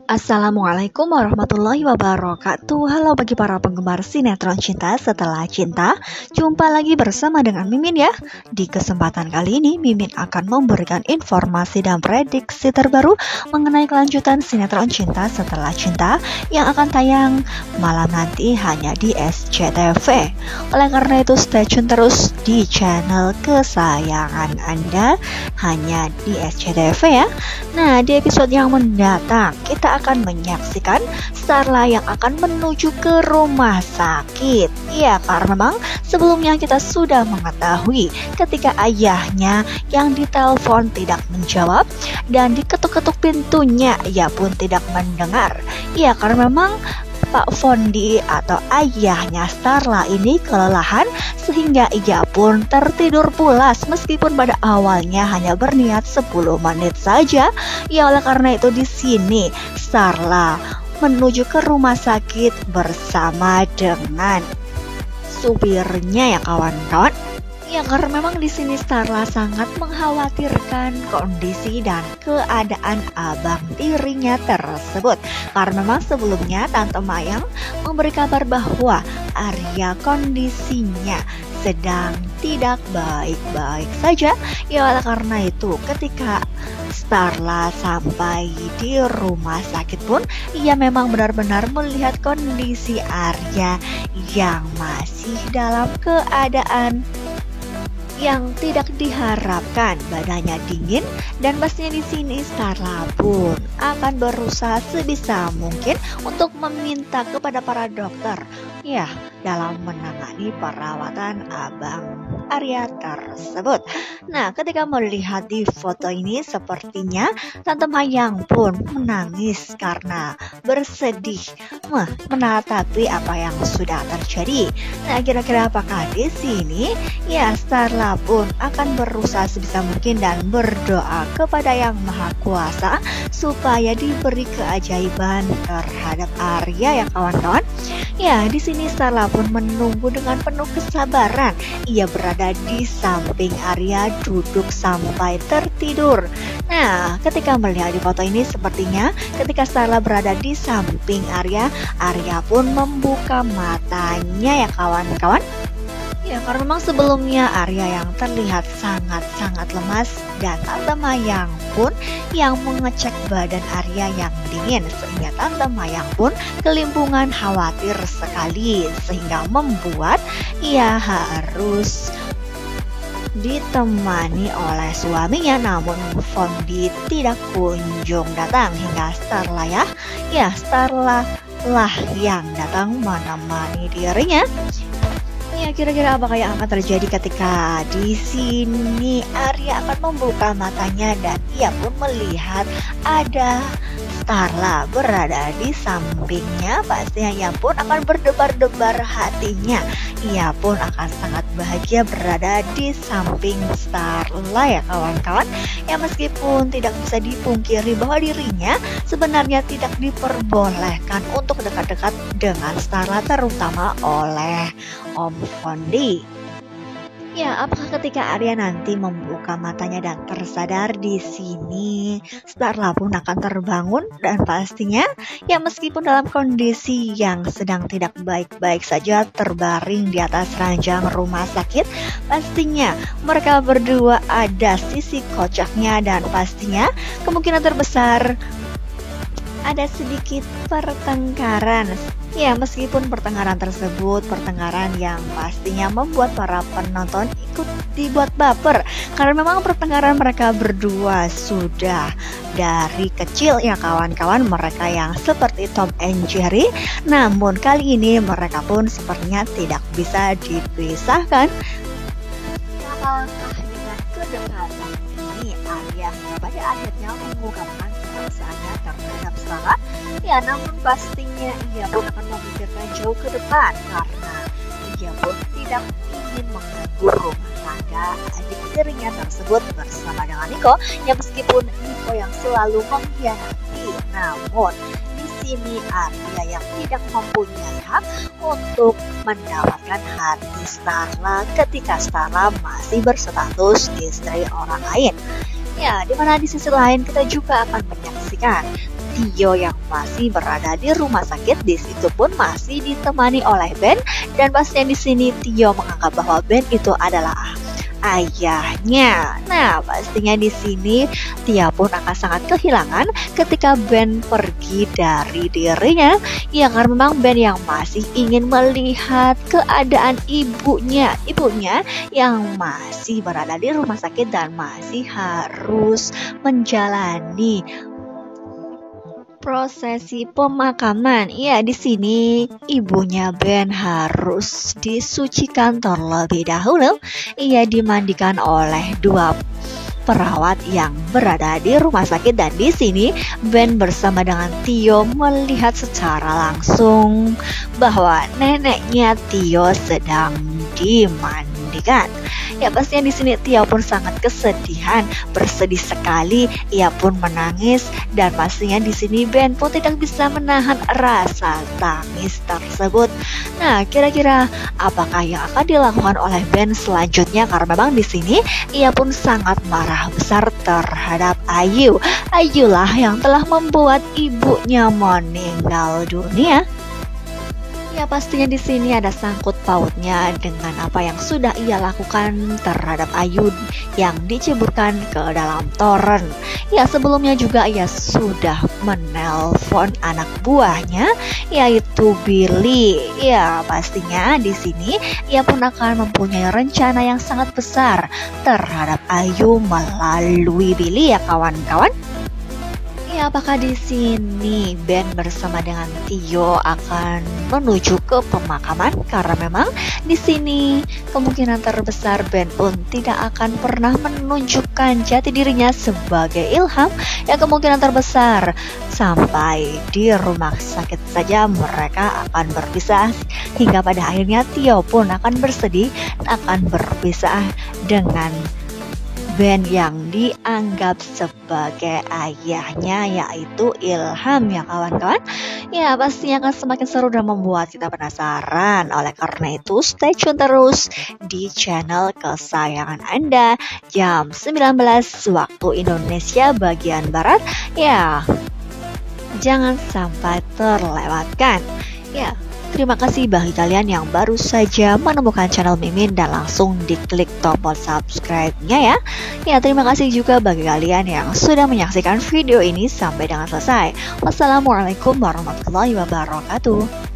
Assalamualaikum warahmatullahi wabarakatuh. Halo bagi para penggemar sinetron Cinta Setelah Cinta. Jumpa lagi bersama dengan Mimin ya. Di kesempatan kali ini Mimin akan memberikan informasi dan prediksi terbaru mengenai kelanjutan sinetron Cinta Setelah Cinta yang akan tayang malam nanti hanya di SCTV. Oleh karena itu stay tune terus di channel kesayangan Anda hanya di SCTV ya. Nah, di episode yang mendatang kita akan menyaksikan Starla yang akan menuju ke rumah sakit. Ya, karena memang sebelumnya kita sudah mengetahui ketika ayahnya yang ditelepon tidak menjawab dan diketuk-ketuk pintunya, ia pun tidak mendengar. Ya, karena memang Pak Fondi atau ayahnya Starla ini kelelahan sehingga ia pun tertidur pulas meskipun pada awalnya hanya berniat 10 menit saja. Ya, oleh karena itu di sini Starla menuju ke rumah sakit bersama dengan supirnya ya kawan-kawan. Ya, karena memang di sini Starla sangat mengkhawatirkan kondisi dan keadaan abang tirinya tersebut. Karena memang sebelumnya Tante Mayang memberi kabar bahwa Arya kondisinya sedang tidak baik-baik saja. Ya, oleh karena itu ketika Starla sampai di rumah sakit pun ia memang benar-benar melihat kondisi Arya yang masih dalam keadaan yang tidak diharapkan, badannya dingin, dan pastinya di sini Starla pun akan berusaha sebisa mungkin untuk meminta kepada para dokter ya dalam menangani perawatan abang Arya tersebut. Nah, ketika melihat di foto ini sepertinya Tante Mayang pun menangis karena bersedih menatapi apa yang sudah terjadi. Nah, kira-kira apakah di sini ya Starla pun akan berusaha sebisa mungkin dan berdoa kepada Yang Maha Kuasa supaya diberi keajaiban terhadap Arya ya kawan-kawan. Ya, di sini Starla pun menunggu dengan penuh kesabaran. Ia berada di samping Arya duduk sampai tertidur. Nah, ketika melihat di foto ini sepertinya ketika Starla berada di samping Arya, Arya pun membuka matanya ya kawan-kawan. Ya, karena memang sebelumnya Arya yang terlihat sangat-sangat lemas dan Tante Mayang pun yang mengecek badan Arya yang dingin sehingga Tante Mayang pun kelimpungan khawatir sekali sehingga membuat ia harus ditemani oleh suaminya, namun Fondi tidak kunjung datang hingga Starla Starla lah yang datang menemani dirinya. Ya, kira-kira apakah yang akan terjadi ketika di sini Arya akan membuka matanya dan ia pun melihat ada Starla berada di sampingnya. Pastinya ia pun akan berdebar-debar hatinya. Ia pun akan sangat bahagia berada di samping Starla ya kawan-kawan. Ya, meskipun tidak bisa dipungkiri bahwa dirinya sebenarnya tidak diperbolehkan untuk dekat-dekat dengan Starla terutama oleh Om Fondi. Ya, apakah ketika Arya nanti membuka matanya dan tersadar di sini Starla pun akan terbangun dan pastinya ya meskipun dalam kondisi yang sedang tidak baik-baik saja terbaring di atas ranjang rumah sakit, pastinya mereka berdua ada sisi kocaknya dan pastinya kemungkinan terbesar ada sedikit pertengkaran. Ya, meskipun pertengkaran tersebut pertengkaran yang pastinya membuat para penonton ikut dibuat baper karena memang pertengkaran mereka berdua sudah dari kecil ya kawan-kawan, mereka yang seperti Tom and Jerry, namun kali ini mereka pun sepertinya tidak bisa dipisahkan. Apakah dengan kedekatan ini Arya pada akhirnya mengungkapkan perasaannya terhadap Starla? Ya, namun pastinya ia pun akan memikirkan jauh ke depan karena ia pun tidak ingin mengganggu rumah tangga adik tirinya tersebut bersama dengan Niko. Ya, meskipun Niko yang selalu mengkhianati, namun di sini Arya yang tidak mempunyai hak untuk mendapatkan hati Starla ketika Starla masih berstatus istri orang lain. Ya, dimana di sisi lain kita juga akan menyaksikan Tio yang masih berada di rumah sakit. Di situ pun masih ditemani oleh Ben, dan pastinya di sini Tio menganggap bahwa Ben itu adalah ayahnya. Nah, pastinya di sini Tia pun akan sangat kehilangan ketika Ben pergi dari dirinya. Ya, karena memang Ben yang masih ingin melihat keadaan ibunya yang masih berada di rumah sakit dan masih harus menjalani prosesi pemakaman. Ya, di sini ibunya Ben harus disucikan terlebih dahulu. Ia dimandikan oleh dua perawat yang berada di rumah sakit, dan di sini Ben bersama dengan Tio melihat secara langsung bahwa neneknya Tio sedang dimandikan. Ya, pastinya di sini Tio pun sangat kesedihan, bersedih sekali. Ia pun menangis, dan pastinya di sini Ben pun tidak bisa menahan rasa tangis tersebut. Nah, kira-kira apakah yang akan dilakukan oleh Ben selanjutnya? Karena memang di sini ia pun sangat marah besar terhadap Ayu. Ayulah yang telah membuat ibunya meninggal dunia. Ya, pastinya di sini ada sangkut pautnya dengan apa yang sudah ia lakukan terhadap Ayu yang diceburkan ke dalam toren. Ya, sebelumnya juga ia sudah menelpon anak buahnya yaitu Billy. Ya, pastinya di sini ia pun akan mempunyai rencana yang sangat besar terhadap Ayu melalui Billy, ya kawan-kawan. Ya, apakah di sini Ben bersama dengan Tio akan menuju ke pemakaman? Karena memang di sini kemungkinan terbesar Ben pun tidak akan pernah menunjukkan jati dirinya sebagai Ilham. Ya, kemungkinan terbesar sampai di rumah sakit saja mereka akan berpisah, hingga pada akhirnya Tio pun akan bersedih akan berpisah dengan Ben yang dianggap sebagai ayahnya yaitu Ilham, ya kawan-kawan. Ya, pastinya akan semakin seru dan membuat kita penasaran. Oleh karena itu stay tune terus di channel kesayangan Anda jam 19 waktu Indonesia bagian Barat. Ya, jangan sampai terlewatkan. Ya, terima kasih bagi kalian yang baru saja menemukan channel Mimin dan langsung diklik tombol subscribe-nya ya. Ya, terima kasih juga bagi kalian yang sudah menyaksikan video ini sampai dengan selesai. Wassalamualaikum warahmatullahi wabarakatuh.